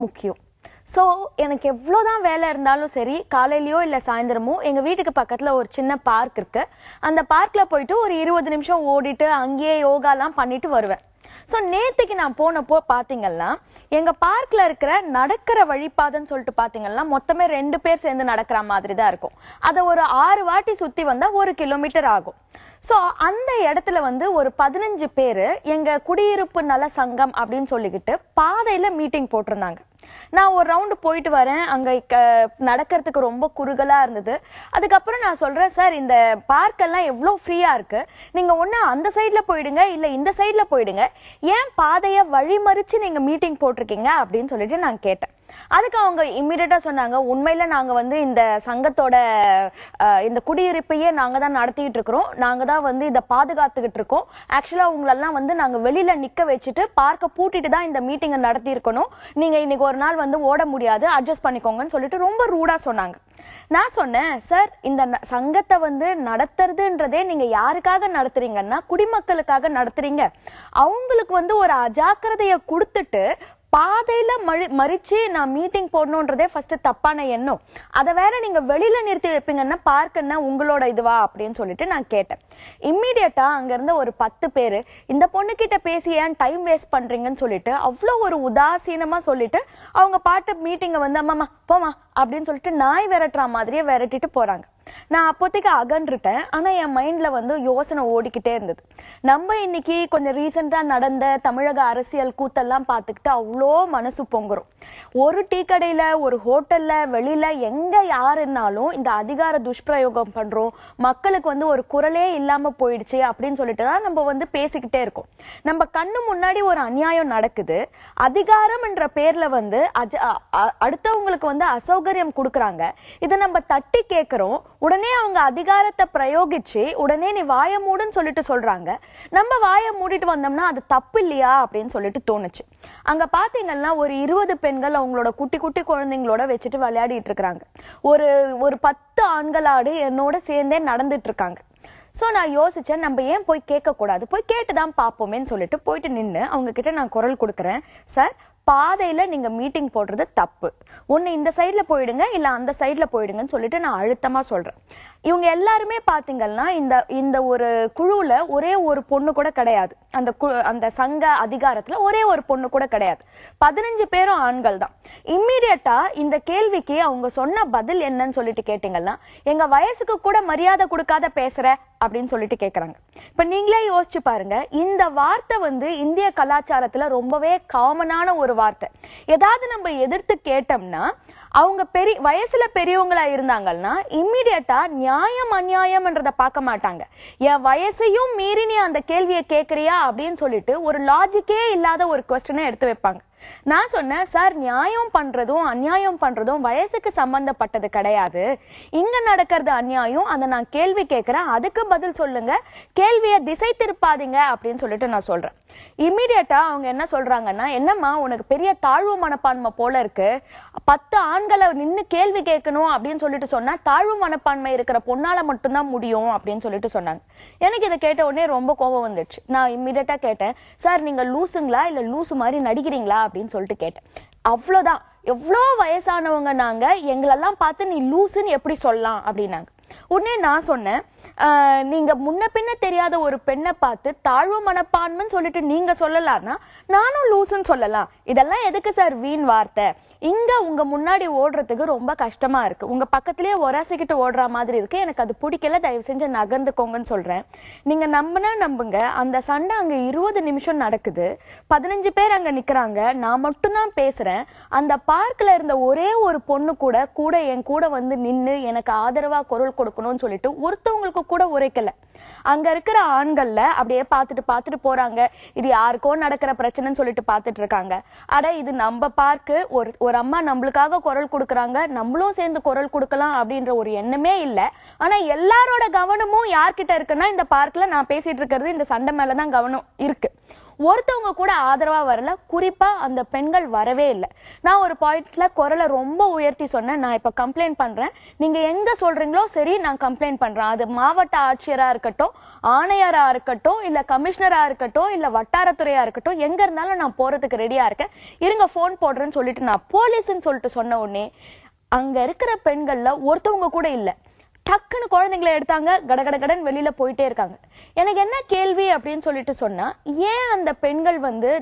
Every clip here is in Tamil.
முக்கியம். ஸோ எனக்கு எவ்வளோதான் வேலை இருந்தாலும் சரி, காலையிலயோ இல்லை சாயந்தரமோ எங்கள் வீட்டுக்கு பக்கத்தில் ஒரு சின்ன பார்க் இருக்கு. அந்த பார்க்கில் போயிட்டு ஒரு 20 நிமிஷம் ஓடிட்டு அங்கேயே யோகாலாம் பண்ணிட்டு வருவேன். ஸோ நேற்றுக்கு நான் போனப்போ பார்த்தீங்கன்னா எங்கள் பார்க்கில் இருக்கிற நடக்கிற வழிபாதைன்னு சொல்லிட்டு பார்த்தீங்கன்னா மொத்தமே 2 பேர் சேர்ந்து நடக்கிற மாதிரி தான் இருக்கும். அதை ஒரு 6 வாட்டி சுற்றி வந்தால் 1 கிலோமீட்டர் ஆகும். ஸோ அந்த இடத்துல ஒரு 15 பேர் எங்க குடியிருப்பு நல சங்கம் அப்படின்னு சொல்லிக்கிட்டு பாதையில மீட்டிங் போட்டிருந்தாங்க. நான் ஒரு ரவுண்டு போயிட்டு வரேன். அங்க நடக்கிறதுக்கு ரொம்ப குறுகலா இருந்தது. அதுக்கப்புறம் நான் சொல்றேன், சார் இந்த பார்க் எல்லாம் எவ்வளவு ஃப்ரீயா இருக்கு, நீங்க ஒண்ணு அந்த சைட்ல போயிடுங்க இல்ல இந்த சைட்ல போயிடுங்க, ஏன் பாதைய வழிமறிச்சு நீங்க மீட்டிங் போட்டிருக்கீங்க அப்படின்னு சொல்லிட்டு நான் கேட்டேன். அதுக்கு அவங்க இம்மிடியட்டா சொன்னாங்க, உண்மையில நாங்க இந்த சங்கத்தோட இந்த குடியிருப்பையே நாங்க தான் நடத்திட்டு இருக்கிறோம், நாங்க தான் இதை பாதுகாத்துக்கிட்டு இருக்கோம். ஆக்சுவலா உங்களெல்லாம் நாங்க வெளியில நிக்க வச்சுட்டு பார்க்க பூட்டிட்டு தான் இந்த மீட்டிங்கை நடத்தி இருக்கணும், நீங்க இன்னைக்கு ஒரு நாள் ஓட முடியாது, அட்ஜஸ்ட் பண்ணிக்கோங்கன்னு சொல்லிட்டு ரொம்ப ரூடா சொன்னாங்க. நான் சொன்னேன், சார் இந்த சங்கத்தை நடத்துறதுன்றதே நீங்க யாருக்காக நடத்துறீங்கன்னா குடிமக்களுக்காக நடத்துறீங்க. அவங்களுக்கு ஒரு அஜாக்கிரதைய கொடுத்துட்டு பாதையில மறிச்சு நான் மீட்டிங் போடணுன்றதே ஃபர்ஸ்ட் தப்பான எண்ணம். அதை வேற நீங்க வெளியில நிறுத்தி வைப்பீங்கன்னா பார்க்கன்னா உங்களோட இதுவா அப்படின்னு சொல்லிட்டு நான் கேட்டேன். இம்மீடியட்டா அங்க இருந்த ஒரு 10 பேரு இந்த பொண்ணு கிட்ட பேசி ஏன் டைம் வேஸ்ட் பண்றீங்கன்னு சொல்லிட்டு அவ்வளோ ஒரு உதாசீனமா சொல்லிட்டு அவங்க பாட்டு மீட்டிங்கை அம்மாமா போமா அப்படின்னு சொல்லிட்டு நாய் விரட்டுற மாதிரியே விரட்டிட்டு போறாங்க. நான் அப்போதைக்கு அகன்றுட்டேன். ஆனா என் மைண்ட்ல யோசனை ஓடிக்கிட்டே இருந்தது. நம்ம இன்னைக்கு கொஞ்சம் ரீசெண்டா நடந்த தமிழக அரசியல் கூத்தெல்லாம் பார்த்துக்கிட்டு அவ்வளோ மனசு பொங்குறோம். ஒரு டீ கடையில, ஒரு ஹோட்டல்ல, வெளியில எங்க யாருன்னாலும் இந்த அதிகார துஷ்பிரயோகம் பண்றோம், மக்களுக்கு ஒரு குரலே இல்லாம போயிடுச்சு அப்படின்னு சொல்லிட்டு தான் நம்ம பேசிக்கிட்டே இருக்கோம். நம்ம கண்ணு முன்னாடி ஒரு அநியாயம் நடக்குது, அதிகாரம் என்ற பேர்ல அடுத்தவங்களுக்கு அசௌகரியம் கொடுக்குறாங்க, இதை நம்ம தட்டி கேட்கிறோம். உடனே அவங்க அதிகாரத்தை பிரயோகிச்சு உடனே நீ வாய மூடுன்னு சொல்லிட்டு சொல்றாங்க. நம்ம வாய மூடிட்டு வந்தோம்னா அது தப்பு இல்லையா அப்படின்னு சொல்லிட்டு தோணுச்சு. அங்க பாத்தீங்கன்னா ஒரு 20 பெண்கள் அவங்களோட குட்டி குட்டி குழந்தைங்களோட வச்சுட்டு விளையாடிட்டு இருக்காங்க. ஒரு 10 ஆண்களாடு என்னோட சேர்ந்தே நடந்துட்டு இருக்காங்க. ஸோ நான் யோசிச்சேன், நம்ம ஏன் போய் கேட்க கூடாது, போய் கேட்டுதான் பார்ப்போமேன்னு சொல்லிட்டு போயிட்டு நின்று அவங்க கிட்ட நான் குரல் கொடுக்குறேன். சார், பாதையில நீங்க மீட்டிங் போடுறது தப்பு, ஒண்ணு இந்த சைட்ல போயிடுங்க இல்ல அந்த சைட்ல போயிடுங்கன்னு சொல்லிட்டு நான் அழுத்தமா சொல்றேன். இவங்க எல்லாருமே பாத்தீங்கன்னா இந்த ஒரு குழுல ஒரே ஒரு பொண்ணு கூட கிடையாது. அந்த சங்க அதிகாரத்துல ஒரே ஒரு பொண்ணு கூட கிடையாது. 15 பேரும் ஆண்கள் தான். இம்மீடியட்டா இந்த கேள்விக்கு அவங்க சொன்ன பதில் என்னன்னு சொல்லிட்டு கேட்டீங்கன்னா, எங்க வயசுக்கு கூட மரியாதை கொடுக்காத பேசுற அப்படின்னு சொல்லிட்டு கேக்குறாங்க. இப்ப நீங்களே யோசிச்சு பாருங்க, இந்த வார்த்தை இந்திய கலாச்சாரத்துல ரொம்பவே காமனான ஒரு வார்த்தை. ஏதாவது நம்ம எதிர்த்து கேட்டோம்னா அவங்க வயசுல பெரியவங்களா இருந்தாங்கன்னா இம்மிடியட்டா நியாயம் அநியாயம்ன்றத பார்க்க மாட்டாங்க. என் வயசையும் மீறி நீ அந்த கேள்வியை கேட்கறியா அப்படின்னு சொல்லிட்டு ஒரு லாஜிக்கே இல்லாத ஒரு கொஸ்டினை எடுத்து வைப்பாங்க. நான் சொன்னேன், சார், நியாயம் பண்றதும் அநியாயம் பண்றதும் வயசுக்கு சம்பந்தப்பட்டது கிடையாது, இங்க நடக்கிறது அநியாயம், அதை நான் கேள்வி கேட்கிறேன், அதுக்கு பதில் சொல்லுங்க, கேள்வியை திசை திருப்பாதீங்க அப்படின்னு சொல்லிட்டு நான் சொல்றேன். இம்மிடியட்டா அவங்க என்ன சொல்றாங்கன்னா, என்னம்மா உனக்கு பெரிய தாழ்வு மனப்பான்மை போல இருக்கு, 10 ஆண்களை நின்று கேள்வி கேட்கணும் அப்படின்னு சொல்லிட்டு சொன்னா தாழ்வு மனப்பான்மை இருக்கிற பொண்ணால மட்டும்தான் முடியும் அப்படின்னு சொல்லிட்டு சொன்னாங்க. எனக்கு இதை கேட்ட உடனே ரொம்ப கோபம் வந்துடுச்சு. நான் இம்மிடியட்டா கேட்டேன், சார் நீங்க லூசுங்களா இல்ல லூசு மாதிரி நடிக்கிறீங்களா அப்படின்னு சொல்லிட்டு கேட்டேன். அவ்வளவுதான், எவ்வளோ வயசானவங்க நாங்க, எங்களெல்லாம் பார்த்து நீ லூசுன்னு எப்படி சொல்லலாம் அப்படின்னாங்க. உடனே நான் சொன்னேன், நீங்க முன்ன பின்ன தெரியாத ஒரு பெண்ணை பார்த்து தாழ்வு மனப்பான்மைன்னு சொல்லிட்டு நீங்க சொல்லலாம்னா நானும் லூசுன்னு சொல்லலாம். இதெல்லாம் எதுக்கு சார் வீண் வார்த்தை? இங்க உங்க முன்னாடி ஓடுறதுக்கு ரொம்ப கஷ்டமா இருக்கு, உங்க பக்கத்திலேயே ஒராசிக்கிட்டு ஓடுற மாதிரி இருக்கு, எனக்கு அது பிடிக்கல, தயவு செஞ்சு நகர்ந்துக்கோங்கன்னு சொல்றேன். நீங்க நம்புங்க, அந்த சண்டை அங்க 20 நிமிஷம் நடக்குது, 15 பேர் அங்க நிக்கிறாங்க, நான் மட்டும்தான் பேசுறேன். அந்த பார்க்ல இருந்த ஒரே ஒரு பொண்ணு கூட என் கூட நின்னு எனக்கு ஆதரவா குரல் கொடுக்கணும்னு சொல்லிட்டு ஒருத்தவங்களுக்கு கூட உரைக்கல. அங்க இருக்கிற ஆண்கள்ல அப்படியே பார்த்துட்டு போறாங்க. இது யாருக்கோ நடக்கிற பிரச்சனைன்னு சொல்லிட்டு பார்த்துட்டு இருக்காங்க. அட, இது நம்ம பார்க்கு, ஒரு அம்மா நம்மளுக்காக குரல் கொடுக்குறாங்க, நம்மளும் சேர்ந்து குரல் கொடுக்கலாம் அப்படின்ற ஒரு எண்ணமே இல்லை. ஆனா எல்லாரோட கவனமும் யார்கிட்ட இருக்குன்னா இந்த பார்க்ல நான் பேசிட்டு இருக்கிறது இந்த சண்டை மேலதான் கவனம் இருக்கு. ஒருத்தவங்க கூட ஆதரவா வரல, குறிப்பா அந்த பெண்கள் வரவே இல்லை. நான் ஒரு பாயிண்ட்ல குரலை ரொம்ப உயர்த்தி சொன்னேன், நான் இப்ப கம்ப்ளைண்ட் பண்றேன், நீங்க எங்க சொல்றீங்களோ சரி நான் கம்ப்ளைண்ட் பண்றேன். அது மாவட்ட ஆட்சியரா இருக்கட்டும், ஆணையரா இருக்கட்டும், இல்ல கமிஷனரா இருக்கட்டும், இல்ல வட்டாரத்துறையா இருக்கட்டும், எங்க இருந்தாலும் நான் போறதுக்கு ரெடியா இருக்கேன், இருங்க போன் போடுறேன்னு சொல்லிட்டு நான் போலீஸ்ன்னு சொல்லிட்டு சொன்ன உடனே அங்க இருக்கிற பெண்கள்ல ஒருத்தவங்க கூட இல்ல. டக்குன்னு குழந்தைங்களை எடுத்தாங்க, கடகடகடன் வெளியில போயிட்டே இருக்காங்க. எனக்கு என்ன கேள்வி அப்படின்னு சொல்லிட்டு சொன்னா, ஏன் அந்த பெண்கள்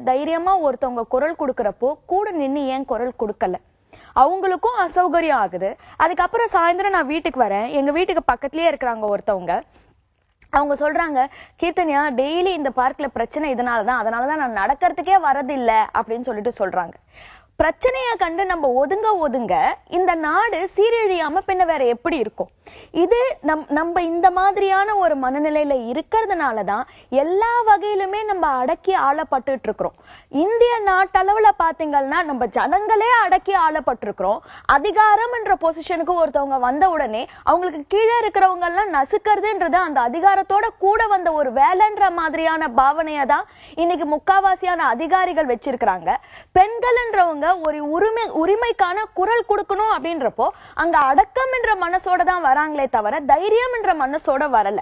தைரியமா ஒருத்தவங்க குரல் கொடுக்கறப்போ கூட நின்னு ஏன் குரல் கொடுக்கல? அவங்களுக்கும் அசௌகரியம் ஆகுது. அதுக்கப்புறம் சாயந்தரம் நான் வீட்டுக்கு வரேன், எங்க வீட்டுக்கு பக்கத்துலயே இருக்கிறாங்க ஒருத்தவங்க. அவங்க சொல்றாங்க, கீர்த்தனியா டெய்லி இந்த பார்க்ல பிரச்சனை அதனாலதான் நான் நடக்கிறதுக்கே வரதில்லை அப்படின்னு சொல்லிட்டு சொல்றாங்க. பிரச்சனைய கண்டு நம்ம ஒதுங்க இந்த நாடு சீரழியாம பின்ன வேற எப்படி இருக்கும்? இது நம்ம இந்த மாதிரியான ஒரு மனநிலையில இருக்கிறதுனாலதான் எல்லா வகையிலுமே நம்ம அடக்கி ஆளப்பட்டு இருக்கிறோம். இந்திய நாட்டளவுல பாத்தீங்கன்னா நம்ம ஜனங்களே அடக்கி ஆளப்பட்டு இருக்கிறோம். அதிகாரம் என்ற பொசிஷனுக்கு ஒருத்தவங்க வந்த உடனே அவங்களுக்கு கீழே இருக்கிறவங்க எல்லாம் நசுக்கிறதுன்றது அந்த அதிகாரத்தோட கூட வந்த ஒரு வேலைன்ற மாதிரியான பாவனையை தான் இன்னைக்கு முக்காவாசியான அதிகாரிகள் வச்சிருக்கிறாங்க. பெண்கள்ன்றவங்க ஒரு உரிமைக்கான குரல் கொடுக்கணும் அப்படின்றப்போ அங்க அடக்கம் என்ற மனசோட தான் வராங்களே தவிர தைரியம் என்ற மனசோட வரல.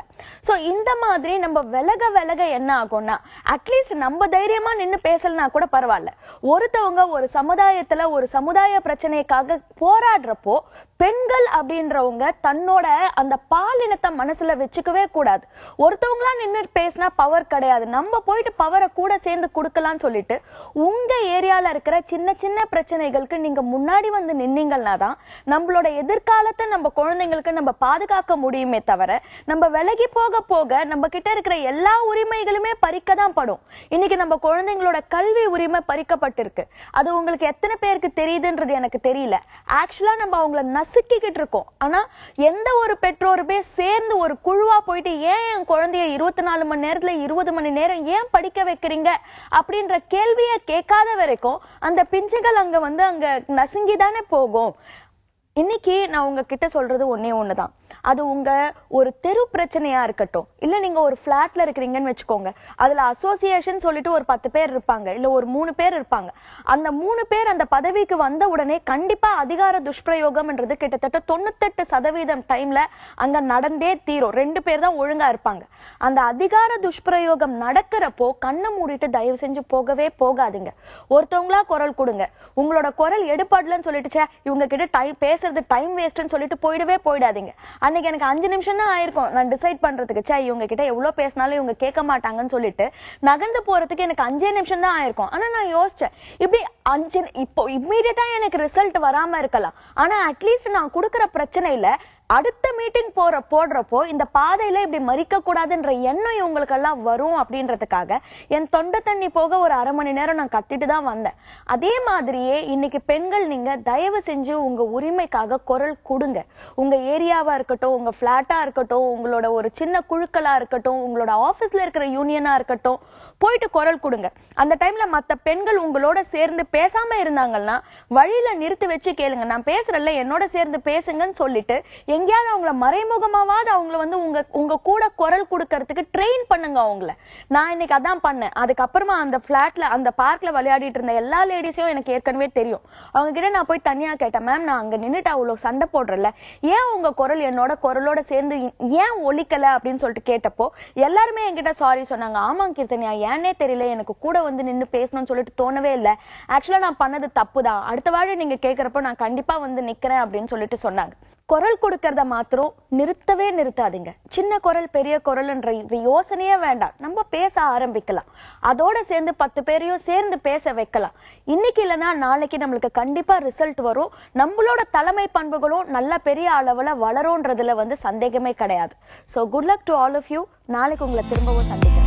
சோ இந்த மாதிரி நம்ம விலக என்ன ஆகும்னா, அட்லீஸ்ட் நம்ம தைரியமா நின்னு பேசலனா கூட பரவாயில்ல, ஒருத்தவங்க ஒரு சமுதாயத்துல ஒரு சமுதாய பிரச்சனைக்காக போராடுறப்போ பெண்கள் அப்படின்றவங்க தன்னோட அந்த பாலினத்தை மனசுல வச்சுக்கவே கூடாது. ஒருத்தவங்களா நின்று பேசினா பவர் கிடையாது, நம்ம போயிட்டு பவரை கூட சேர்ந்து கொடுக்கலாம்னு சொல்லிட்டு உங்க ஏரியால இருக்கிற சின்ன சின்ன பிரச்சனைகளுக்கு நீங்க முன்னாடி நின்னீங்கன்னா தான் நம்மளோட எதிர்காலத்தை நம்ம குழந்தைங்களுக்கு நம்ம பாதுகாக்க முடியுமே தவிர, நம்ம விலகி போக போக நம்ம கிட்ட இருக்கிற எல்லா உரிமைகளுமே பறிக்க தான் படும். இன்னைக்கு நம்ம குழந்தைங்களோட கல்வி உரிமை பறிக்கப்பட்டிருக்கு. அது உங்களுக்கு எத்தனை பேருக்கு தெரியுதுன்றது எனக்கு தெரியல. ஆக்சுவலா நம்ம அவங்கள நசுக்கிக்கிட்டு இருக்கோம். ஆனா எந்த ஒரு பெற்றோருமே சேர்ந்து ஒரு குழுவா போயிட்டு ஏன் என் குழந்தைய 24 மணி நேரத்துல 20 மணி நேரம் ஏன் படிக்க வைக்கிறீங்க அப்படின்ற கேள்வியை கேட்காத வரைக்கும் அந்த பிஞ்சுகள் அங்க அங்க நசுங்கிதானே போகும். இன்னைக்கு நான் உங்ககிட்ட சொல்றது ஒன்னே ஒண்ணுதான். அது உங்க ஒரு தெரு பிரச்சனையா இருக்கட்டும், இல்ல நீங்க ஒரு பிளாட்ல இருக்கிறீங்கன்னு வச்சுக்கோங்க, அதுல அசோசியேஷன் சொல்லிட்டு ஒரு 10 பேர் இருப்பாங்க, இல்ல ஒரு 3 பேர் இருப்பாங்க. அந்த 3 பேர் அந்த பதவிக்கு வந்த உடனே கண்டிப்பா அதிகார துஷ்பிரயோகம்ன்றது கிட்டத்தட்ட 98% டைம்ல அங்க நடந்தே தீரும். 2 பேர் தான் ஒழுங்கா இருப்பாங்க. அந்த அதிகார துஷ்பிரயோகம் நடக்கிறப்போ கண்ணை மூடிட்டு தயவு செஞ்சு போகவே போகாதீங்க. ஒருத்தவங்களா குரல் கொடுங்க. உங்களோட குரல் எடுபடலன்னு சொல்லிட்டு இவங்க கிட்ட பேசுறது டைம் வேஸ்ட்னு சொல்லிட்டு போயிடாதீங்க. அன்னைக்கு எனக்கு 5 நிமிஷம் தான் ஆயிருக்கும் நான் டிசைட் பண்றதுக்கு, இவங்க கிட்ட எவ்வளவு பேசினாலும் இவங்க கேட்க மாட்டாங்கன்னு சொல்லிட்டு நகர்ந்து போறதுக்கு எனக்கு 5 நிமிஷம் தான் ஆயிருக்கும். ஆனா நான் யோசிச்சேன், இப்படி இப்போ இம்மீடியட்டா எனக்கு ரிசல்ட் வராம இருக்கலாம், ஆனா அட்லீஸ்ட் நான் கொடுக்குற பிரச்சனையில அடுத்த மீட்டிங் போடுறப்போ இந்த பாதையில இப்படி மறிக்க கூடாதுன்ற எண்ணம் இவங்களுக்கெல்லாம் வரும் அப்படின்றதுக்காக என் தொண்டை தண்ணி போக ஒரு அரை மணி நேரம் நான் கத்திட்டு தான் வந்தேன். அதே மாதிரியே இன்னைக்கு பெண்கள் நீங்க தயவு செஞ்சு உங்க உரிமைக்காக குரல் கொடுங்க. உங்க ஏரியாவா இருக்கட்டும், உங்க பிளாட்டா இருக்கட்டும், உங்களோட ஒரு சின்ன குழுக்களா இருக்கட்டும், உங்களோட ஆபீஸ்ல இருக்கிற யூனியனா இருக்கட்டும், போயிட்டு குரல் கொடுங்க. அந்த டைம்ல மத்த பெண்கள் உங்களோட சேர்ந்து பேசாம இருந்தாங்கன்னா வழியில நிறுத்தி வச்சு கேளுங்க, நான் பேசுறேன்ல என்னோட சேர்ந்து பேசுங்கன்னு சொல்லிட்டு எங்கேயாவது அவங்கள மறைமுகமாவது அவங்கள உங்க கூட குரல் கொடுக்கறதுக்கு ட்ரெயின் பண்ணுங்க அவங்கள. நான் இன்னைக்கு அதான் பண்ணேன். அதுக்கப்புறமா அந்த பிளாட்ல அந்த பார்க்ல விளையாடிட்டு இருந்த எல்லா லேடிஸையும் எனக்கு ஏற்கனவே தெரியும். அவங்க கிட்ட நான் போய் தனியா கேட்டேன், மேம் நான் அங்க நின்னுட்டு அவ்வளவு சண்டை போடுறல, ஏன் உங்க குரல் என்னோட குரலோட சேர்ந்து ஏன் ஒலிக்கல அப்படின்னு சொல்லிட்டு கேட்டப்போ எல்லாருமே என்கிட்ட சாரி சொன்னாங்க. ஆமா கீர்த்தனியா, ஏன்னே தெரியல, எனக்கு கூட நின்னு பேசணும்னு சொல்லிட்டு தோணவே இல்லை, ஆக்சுவலா நான் பண்ணது தப்புதான், அடுத்த வாழை நீங்க கேட்கறப்போ நான் கண்டிப்பா நிக்கிறேன் அப்படின்னு சொல்லிட்டு சொன்னாங்க. குரல் கொடுக்கறத மாத்திரம் நிறுத்தாதீங்க. சின்ன குரல் பெரிய குரல்ன்ற யோசனையே வேண்டாம், நம்ம பேச ஆரம்பிக்கலாம். அதோட சேர்ந்து 10 பேரையும் சேர்ந்து பேச வைக்கலாம். இன்னைக்கு இல்லைன்னா நாளைக்கு நம்மளுக்கு கண்டிப்பா ரிசல்ட் வரும். நம்மளோட தலைமை பண்புகளும் நல்ல பெரிய அளவுல வளரும்ன்றதுல சந்தேகமே கிடையாது. So good luck to all of you. நாளைக்கு உங்களை திரும்பவும் சந்திக்கிறேன்.